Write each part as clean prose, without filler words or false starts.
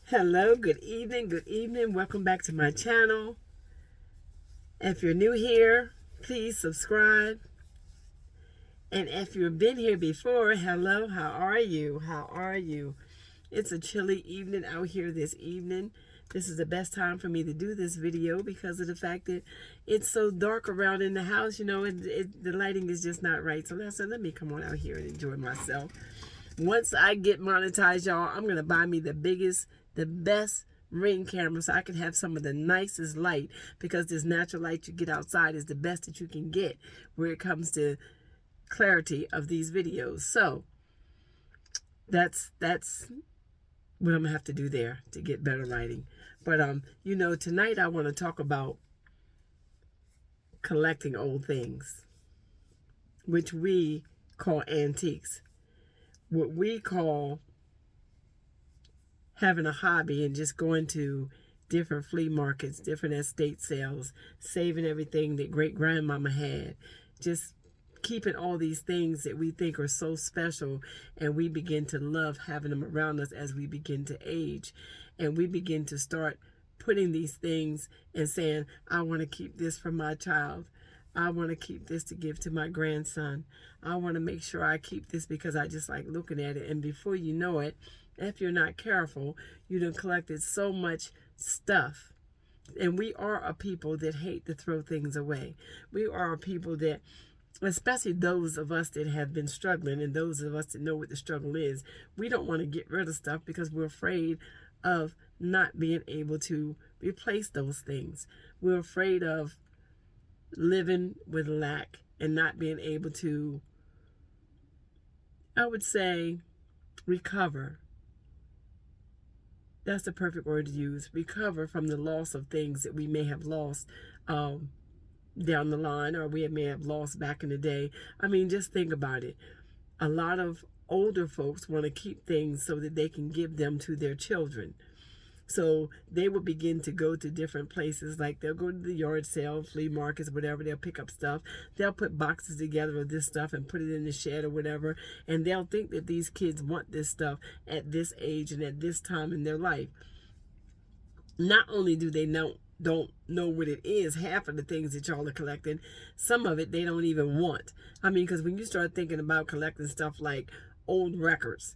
Hello, good evening, good evening. Welcome back to my channel. If you're new here, please subscribe. And if you've been here before, hello, how are you? How are you? It's a chilly evening out here this evening. This is the best time for me to do this video because of the fact that it's so dark around in the house. The lighting is just not right. So I said, let me come on out here and enjoy myself. Once I get monetized, y'all, I'm going to buy me the best Ring camera so I can have some of the nicest light, because this natural light you get outside is the best that you can get where it comes to clarity of these videos. So that's what I'm gonna have to do there to get better lighting. But tonight I want to talk about collecting old things, which we call antiques. What we call having a hobby and just going to different flea markets, different estate sales, saving everything that great grandmama had, just keeping all these things that we think are so special, and we begin to love having them around us as we begin to age, and we begin to start putting these things and saying, I want to keep this for my child. I want to keep this to give to my grandson. I want to make sure I keep this because I just like looking at it. And before you know it, if you're not careful, you done collected so much stuff. And we are a people that hate to throw things away. We are a people that, especially those of us that have been struggling and those of us that know what the struggle is, we don't want to get rid of stuff because we're afraid of not being able to replace those things. We're afraid of living with lack and not being able to, I would say, recover. That's the perfect word to use. Recover from the loss of things that we may have lost down the line, or we may have lost back in the day. I mean, just think about it. A lot of older folks want to keep things so that they can give them to their children. So they will begin to go to different places, like they'll go to the yard sale, flea markets, whatever. They'll pick up stuff. They'll put boxes together of this stuff and put it in the shed or whatever. And they'll think that these kids want this stuff at this age and at this time in their life. Not only do they don't know what it is, half of the things that y'all are collecting, some of it they don't even want. I mean, because when you start thinking about collecting stuff like old records,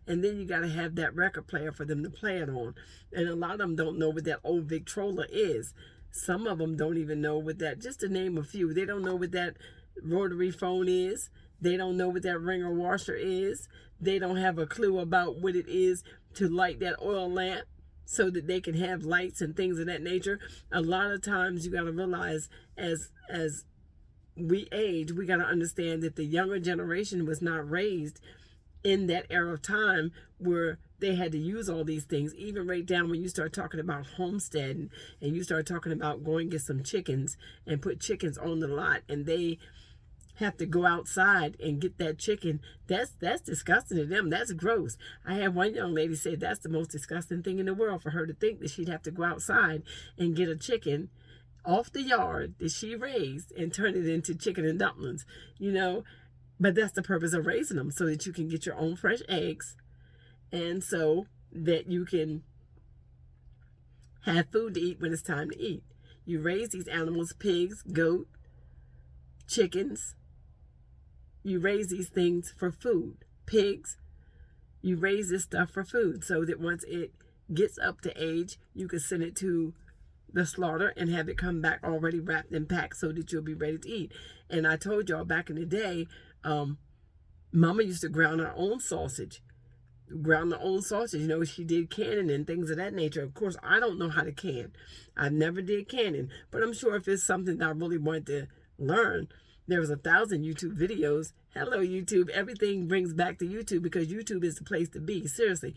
and then you got to have that record player for them to play it on, and a lot of them don't know what that old Victrola is. Some of them don't even know what that, just to name a few, they don't know what that rotary phone is. They don't know what that ringer washer is. They don't have a clue about what it is to light that oil lamp so that they can have lights and things of that nature. A lot of times you got to realize, as we age, we got to understand that the younger generation was not raised in that era of time where they had to use all these things. Even right down when you start talking about homesteading and you start talking about going get some chickens and put chickens on the lot, and they have to go outside and get that chicken. That's disgusting to them. That's gross. I had one young lady say that's the most disgusting thing in the world for her to think that she'd have to go outside and get a chicken off the yard that she raised and turn it into chicken and dumplings, But that's the purpose of raising them, so that you can get your own fresh eggs and so that you can have food to eat when it's time to eat. You raise these animals, pigs, goat, chickens. You raise these things for food. Pigs, you raise this stuff for food so that once it gets up to age, you can send it to the slaughter and have it come back already wrapped and packed so that you'll be ready to eat. And I told y'all back in the day, Mama used to ground her own sausage. She did canning and things of that nature. Of course, I don't know how to can. I never did canning, but I'm sure if it's something that I really wanted to learn, there was 1,000 YouTube videos. Hello, YouTube. Everything brings back to YouTube because YouTube is the place to be. Seriously,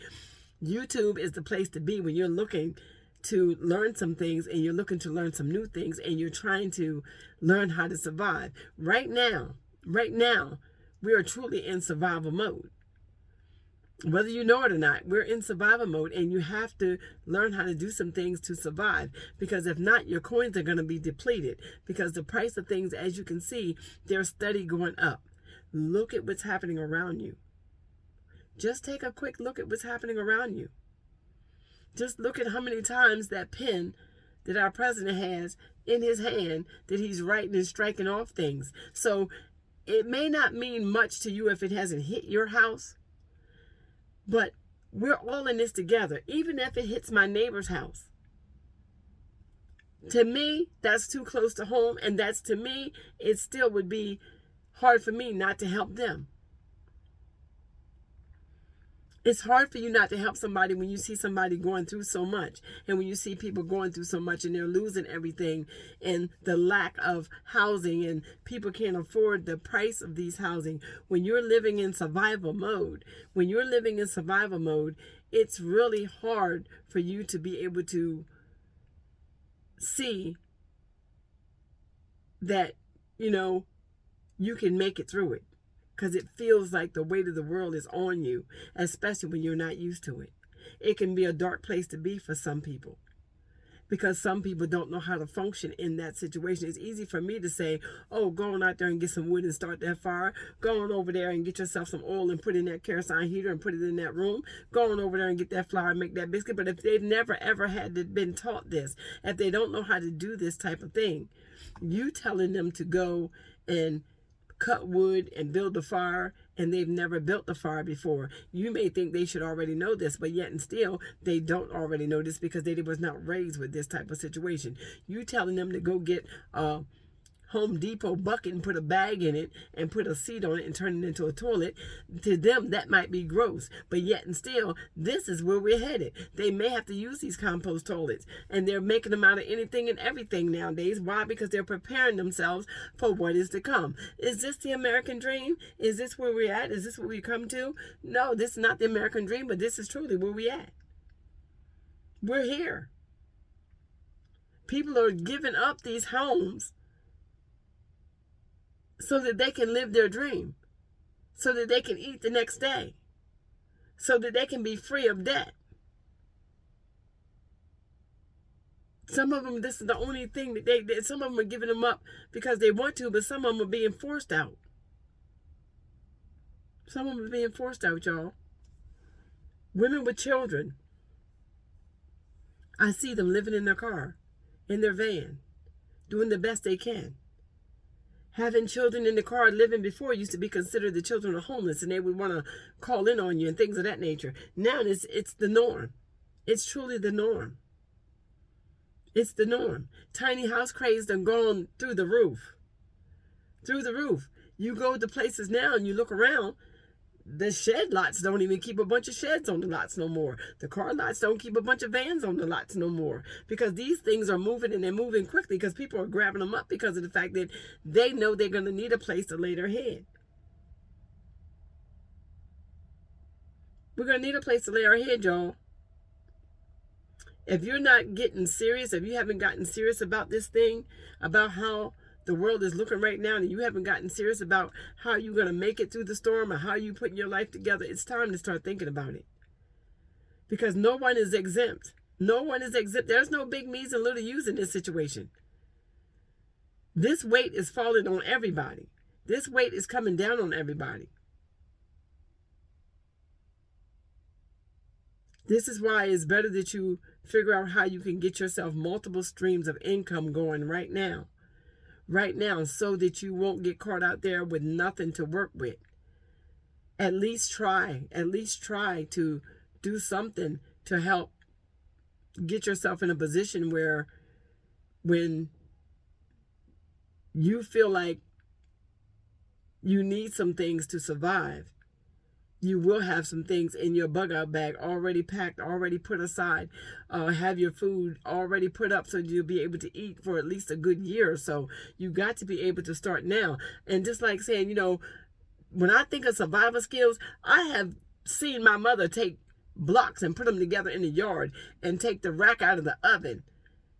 YouTube is the place to be when you're looking to learn some things and you're looking to learn some new things and you're trying to learn how to survive. Right now, we are truly in survival mode. Whether you know it or not, we're in survival mode, and you have to learn how to do some things to survive, because if not, your coins are going to be depleted, because the price of things, as you can see, they're steady going up. Look at what's happening around you. Just take a quick look at what's happening around you. Just look at how many times that pen that our president has in his hand that he's writing and striking off things. So it may not mean much to you if it hasn't hit your house, but we're all in this together. Even if it hits my neighbor's house, to me, that's too close to home, and that's, to me, it still would be hard for me not to help them. It's hard for you not to help somebody when you see somebody going through so much, and when you see people going through so much and they're losing everything, and the lack of housing, and people can't afford the price of these housing. When you're living in survival mode, it's really hard for you to be able to see that, you can make it through it. Because it feels like the weight of the world is on you, especially when you're not used to it. It can be a dark place to be for some people, because some people don't know how to function in that situation. It's easy for me to say, oh, go on out there and get some wood and start that fire. Go on over there and get yourself some oil and put in that kerosene heater and put it in that room. Go on over there and get that flour and make that biscuit. But if they've never, ever been taught this, if they don't know how to do this type of thing, you telling them to go and cut wood and build a fire, and they've never built a fire before. You may think they should already know this, but yet and still they don't already know this because they was not raised with this type of situation. You telling them to go get Home Depot bucket and put a bag in it and put a seat on it and turn it into a toilet, to them that might be gross, but yet and still this is where we're headed. They may have to use these compost toilets, and they're making them out of anything and everything nowadays. Why? Because they're preparing themselves for what is to come. Is this the American dream? Is this where we're at? Is this what we come to? No, this is not the American dream, but this is truly where we at. We're here. People are giving up these homes so that they can live their dream, so that they can eat the next day, so that they can be free of debt. Some of them, this is the only thing that some of them are giving them up because they want to, but some of them are being forced out. Some of them are being forced out, y'all. Women with children, I see them living in their car, in their van, doing the best they can. Having children in the car living before used to be considered the children of homeless, and they would want to call in on you and things of that nature. Now it's the norm. It's truly the norm. It's the norm. Tiny house craze done gone through the roof. Through the roof. You go to places now and you look around, the shed lots don't even keep a bunch of sheds on the lots no more. The car lots don't keep a bunch of vans on the lots no more, because these things are moving, and they're moving quickly because people are grabbing them up because of the fact that they know they're going to need a place to lay their head. We're going to need a place to lay our head, y'all. If you're not getting serious, if you haven't gotten serious about this thing, about how the world is looking right now, and you haven't gotten serious about how you're going to make it through the storm or how you putting your life together, it's time to start thinking about it. Because no one is exempt. No one is exempt. There's no big me's and little you's in this situation. This weight is falling on everybody. This weight is coming down on everybody. This is why it's better that you figure out how you can get yourself multiple streams of income going right now, so that you won't get caught out there with nothing to work with. At least try to do something to help get yourself in a position where when you feel like you need some things to survive, you will have some things in your bug out bag already packed, already put aside, have your food already put up so you'll be able to eat for at least a good year or so. You got to be able to start now. And just like saying, when I think of survival skills, I have seen my mother take blocks and put them together in the yard and take the rack out of the oven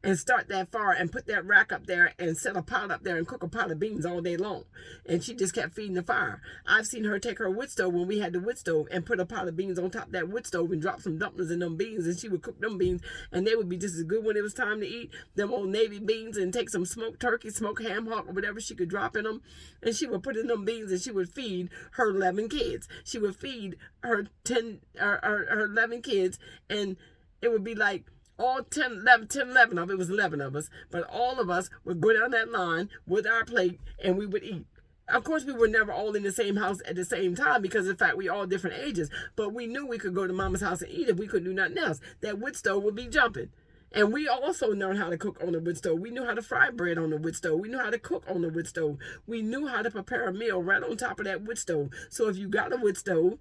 and start that fire and put that rack up there and set a pot up there and cook a pot of beans all day long. And she just kept feeding the fire. I've seen her take her wood stove when we had the wood stove and put a pot of beans on top of that wood stove and drop some dumplings in them beans, and she would cook them beans, and they would be just as good when it was time to eat. Them old Navy beans, and take some smoked turkey, smoked ham hock, or whatever she could drop in them, and she would put in them beans, and she would feed her 11 kids. She would feed her 11 kids, and it would be like all 11 of it was 11 of us, but all of us would go down that line with our plate and we would eat. Of course, we were never all in the same house at the same time because, in fact, we all different ages. But we knew we could go to Mama's house and eat if we couldn't do nothing else. That wood stove would be jumping. And we also learned how to cook on the wood stove. We knew how to fry bread on the wood stove. We knew how to cook on the wood stove. We knew how to prepare a meal right on top of that wood stove. So if you got a wood stove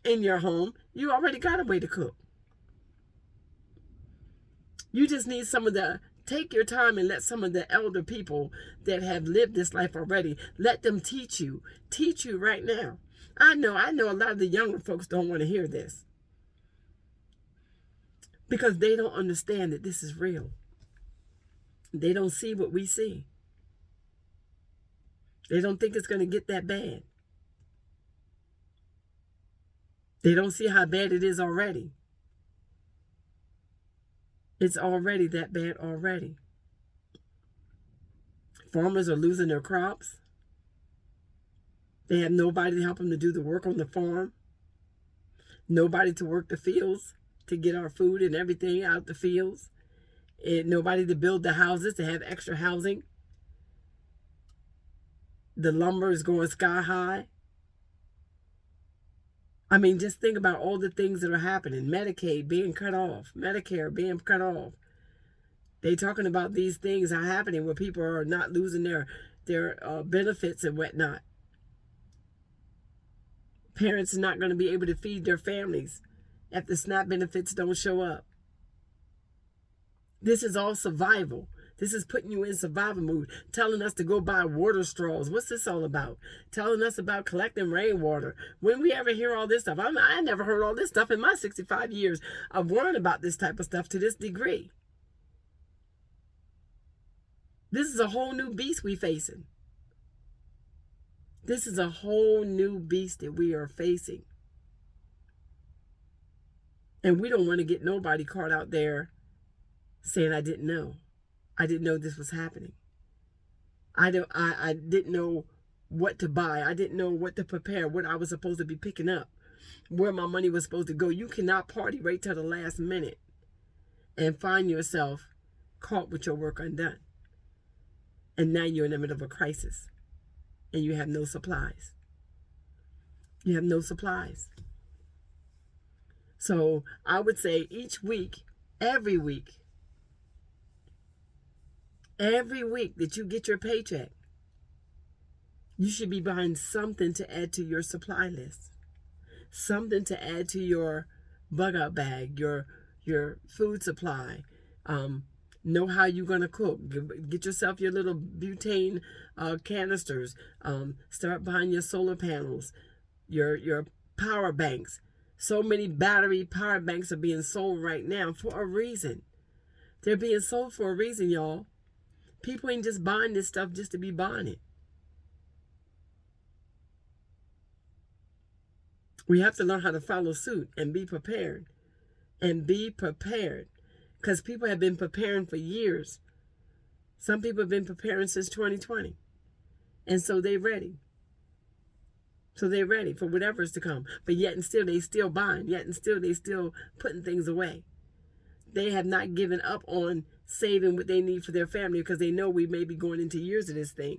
in your home, you already got a way to cook. You just need take your time and let some of the elder people that have lived this life already, let them teach you right now. I know a lot of the younger folks don't want to hear this because they don't understand that this is real. They don't see what we see. They don't think it's going to get that bad. They don't see how bad it is already. It's already that bad already. Farmers are losing their crops. They have nobody to help them to do the work on the farm. Nobody to work the fields to get our food and everything out the fields. And nobody to build the houses, to have extra housing. The lumber is going sky high. I mean, just think about all the things that are happening. Medicaid being cut off. Medicare being cut off. They talking about these things are happening where people are not losing their benefits and whatnot. Parents are not going to be able to feed their families if the SNAP benefits don't show up. This is all survival. This is putting you in survival mood, telling us to go buy water straws. What's this all about? Telling us about collecting rainwater. When we ever hear all this stuff? I never heard all this stuff in my 65 years of worrying about this type of stuff to this degree. This is a whole new beast we facing. This is a whole new beast that we are facing. And we don't want to get nobody caught out there saying, I didn't know. I didn't know this was happening. I didn't know what to buy. I didn't know what to prepare, what I was supposed to be picking up, where my money was supposed to go. You cannot party right till the last minute and find yourself caught with your work undone. And now you're in the middle of a crisis and you have no supplies. You have no supplies. So I would say each week, every week that you get your paycheck, you should be buying something to add to your supply list. Something to add to your bug out bag, your food supply. Know how you're going to cook. Get yourself your little butane canisters. Start buying your solar panels, your power banks. So many battery power banks are being sold right now for a reason. They're being sold for a reason, y'all. People ain't just buying this stuff just to be buying it. We have to learn how to follow suit and be prepared. And be prepared. Because people have been preparing for years. Some people have been preparing since 2020. And so they're ready. So they're ready for whatever is to come. But yet and still they still buying. Yet and still they still putting things away. They have not given up on saving what they need for their family because they know we may be going into years of this thing.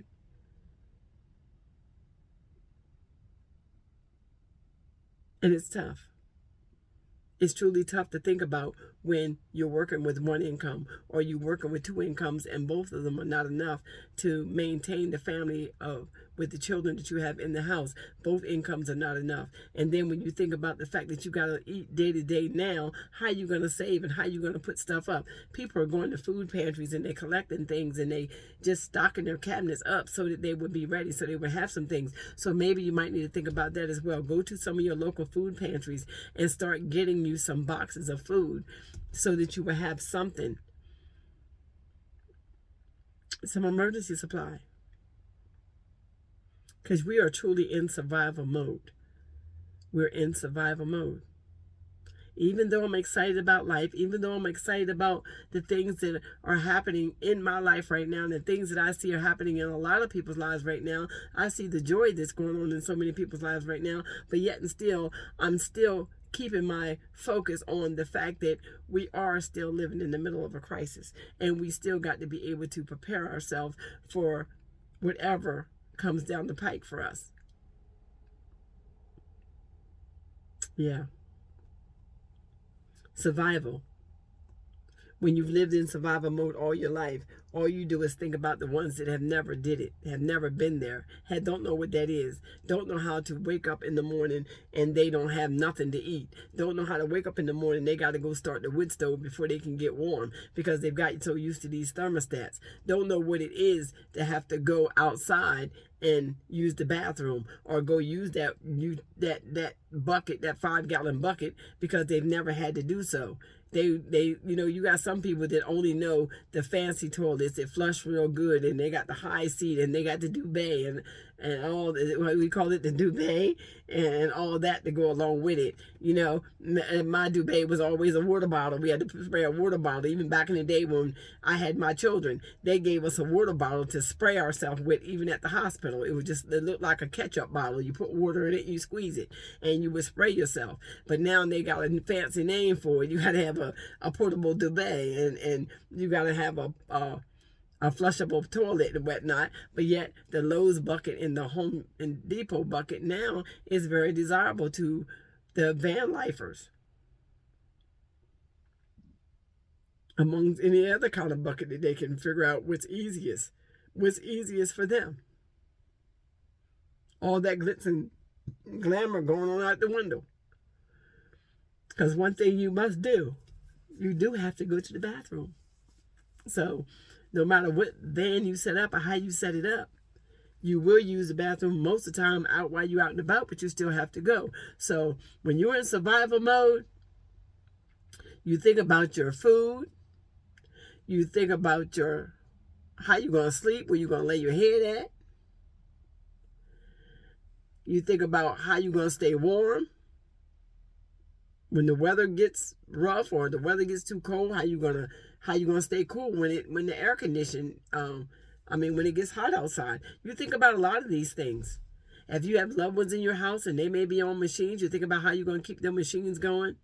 And it's tough. It's truly tough to think about when you're working with one income or you're working with two incomes and both of them are not enough to maintain the family with the children that you have in the house. Both incomes are not enough. And then when you think about the fact that you got to eat day to day now, how you going to save and how you going to put stuff up? People are going to food pantries and they're collecting things and they just stocking their cabinets up so that they would be ready, so they would have some things. So maybe you might need to think about that as well. Go to some of your local food pantries and start getting you some boxes of food so that you will have something, some emergency supply. Because we are truly in survival mode. We're in survival mode. Even though I'm excited about life, even though I'm excited about the things that are happening in my life right now, and the things that I see are happening in a lot of people's lives right now, I see the joy that's going on in so many people's lives right now, but yet and still, I'm still keeping my focus on the fact that we are still living in the middle of a crisis, and we still got to be able to prepare ourselves for whatever comes down the pike for us. Yeah. Survival. When you've lived in survival mode all your life, all you do is think about the ones that have never did it, have never been there, don't know what that is, don't know how to wake up in the morning and they don't have nothing to eat, don't know how to wake up in the morning, they got to go start the wood stove before they can get warm because they've got so used to these thermostats, don't know what it is to have to go outside and use the bathroom or go use that bucket, that 5-gallon bucket, because they've never had to do so. They you got some people that only know the fancy toilets that flush real good, and they got the high seat, and they got the duvet and all what we call it, the duvet, and all that to go along with it. My duvet was always a water bottle. We had to spray a water bottle. Even back in the day when I had my children, they gave us a water bottle to spray ourselves with, even at the hospital. It looked like a ketchup bottle. You put water in it, you squeeze it, and you would spray yourself. But now they got a fancy name for it. You got to have a portable duvet, and you got to have a flushable toilet and whatnot. But yet the Lowe's bucket and the Home and Depot bucket now is very desirable to the van lifers, among any other kind of bucket that they can figure out what's easiest for them. All that glitz and glamour going on out the window. Because one thing you must do, you do have to go to the bathroom. So no matter what van you set up or how you set it up, you will use the bathroom most of the time out while you're out and about, but you still have to go. So when you're in survival mode, you think about your food, you think about how you're going to sleep, where you're going to lay your head at. You think about how you're going to stay warm when the weather gets rough or the weather gets too cold. How you gonna stay cool when the air condition when it gets hot outside. You think about a lot of these things. If you have loved ones in your house and they may be on machines, you think about how you're going to keep them machines going.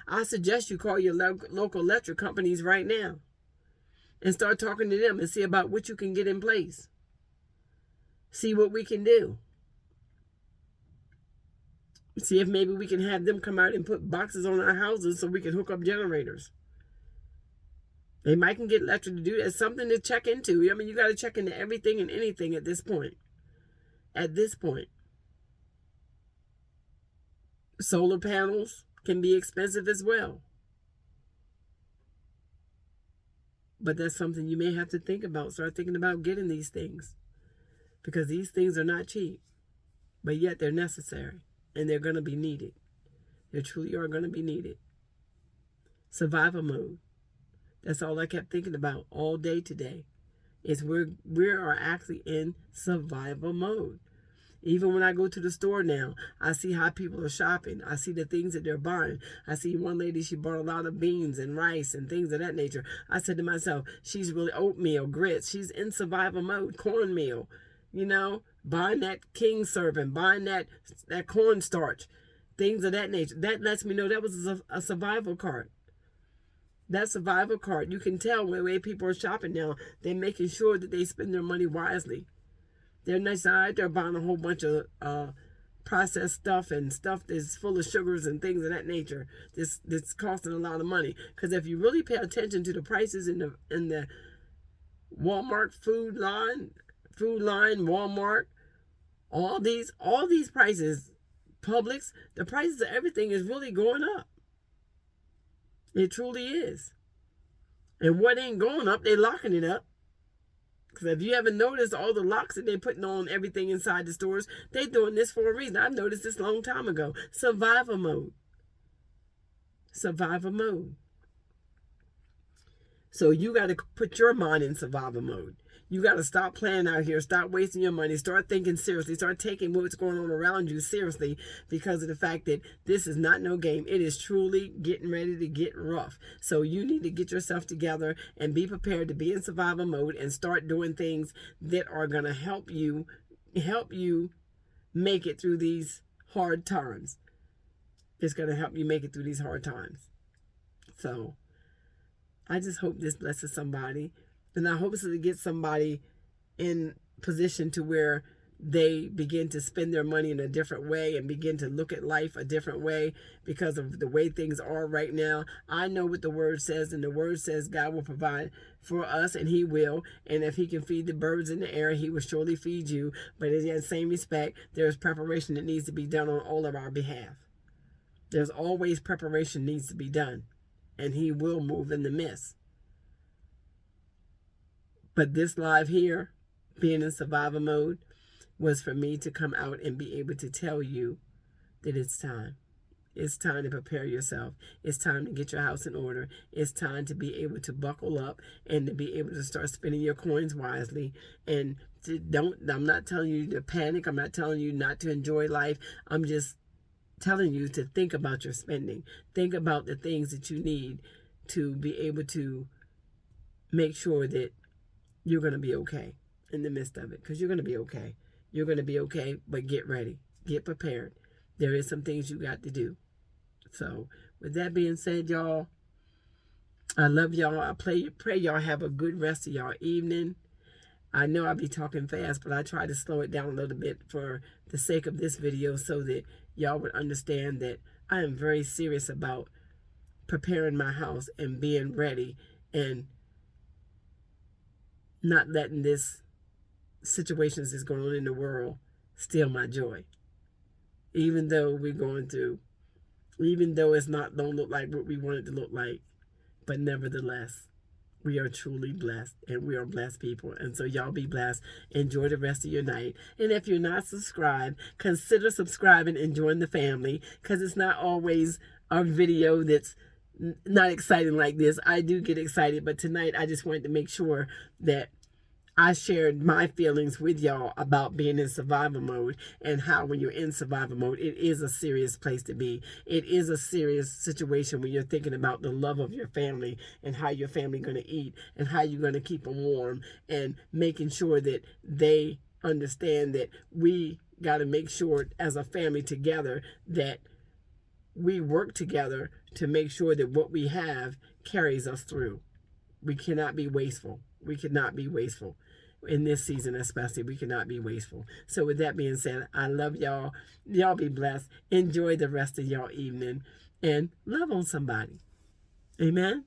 I suggest you call your local electric companies right now and start talking to them and see about what you can get in place. See what we can do. See if maybe we can have them come out and put boxes on our houses so we can hook up generators. They might can get electric to do that. It's something to check into. You got to check into everything and anything at this point. Solar panels can be expensive as well. But that's something you may have to think about. Start thinking about getting these things. Because these things are not cheap. But yet they're necessary. And they're going to be needed. They truly are going to be needed. Survival mode. That's all I kept thinking about all day today. Is we are actually in survival mode. Even when I go to the store now, I see how people are shopping. I see the things that they're buying. I see one lady, she bought a lot of beans and rice and things of that nature. I said to myself, she's really oatmeal, grits. She's in survival mode, cornmeal, buying that king serving, buying that cornstarch, things of that nature. That lets me know that was a survival cart. That survival cart, you can tell the way people are shopping now. They're making sure that they spend their money wisely. They're not out there buying a whole bunch of processed stuff and stuff that's full of sugars and things of that nature. That's costing a lot of money. Because if you really pay attention to the prices in the Walmart food line, Walmart, all these prices, Publix, the prices of everything is really going up. It truly is. And what ain't going up, they're locking it up. Because if you haven't noticed all the locks that they're putting on everything inside the stores, they're doing this for a reason. I've noticed this a long time ago. Survival mode. Survival mode. So you got to put your mind in survival mode. You got to stop playing out here. Stop wasting your money. Start thinking seriously. Start taking what's going on around you seriously, because of the fact that this is not no game. It is truly getting ready to get rough. So you need to get yourself together and be prepared to be in survival mode and start doing things that are going to help you make it through these hard times. It's going to help you make it through these hard times. So I just hope this blesses somebody. And I hope to get somebody in position to where they begin to spend their money in a different way and begin to look at life a different way because of the way things are right now. I know what the word says, and the word says God will provide for us, and he will. And if he can feed the birds in the air, he will surely feed you. But in that same respect, there's preparation that needs to be done on all of our behalf. There's always preparation needs to be done, and he will move in the midst. But this live here, being in survival mode, was for me to come out and be able to tell you that it's time. It's time to prepare yourself. It's time to get your house in order. It's time to be able to buckle up and to be able to start spending your coins wisely. And I'm not telling you to panic. I'm not telling you not to enjoy life. I'm just telling you to think about your spending. Think about the things that you need to be able to make sure that you're going to be okay in the midst of it, because you're going to be okay. You're going to be okay, but get ready. Get prepared. There is some things you got to do. So with that being said, y'all, I love y'all. I pray y'all have a good rest of y'all evening. I know I'll be talking fast, but I try to slow it down a little bit for the sake of this video so that y'all would understand that I am very serious about preparing my house and being ready and not letting this situations that's going on in the world steal my joy. Even though we're going through, even though it's not don't look like what we want it to look like, but nevertheless, we are truly blessed, and we are blessed people. And so y'all be blessed. Enjoy the rest of your night. And if you're not subscribed, consider subscribing and join the family, because it's not always a video that's not exciting like this. I do get excited, but tonight I just wanted to make sure that I shared my feelings with y'all about being in survival mode, and how when you're in survival mode, it is a serious place to be. It is a serious situation when you're thinking about the love of your family and how your family going to eat and how you're going to keep them warm, and making sure that they understand that we got to make sure as a family together that we work together to make sure that what we have carries us through. We cannot be wasteful. We cannot be wasteful. In this season especially, we cannot be wasteful. So with that being said, I love y'all. Y'all be blessed. Enjoy the rest of y'all evening, and love on somebody. Amen.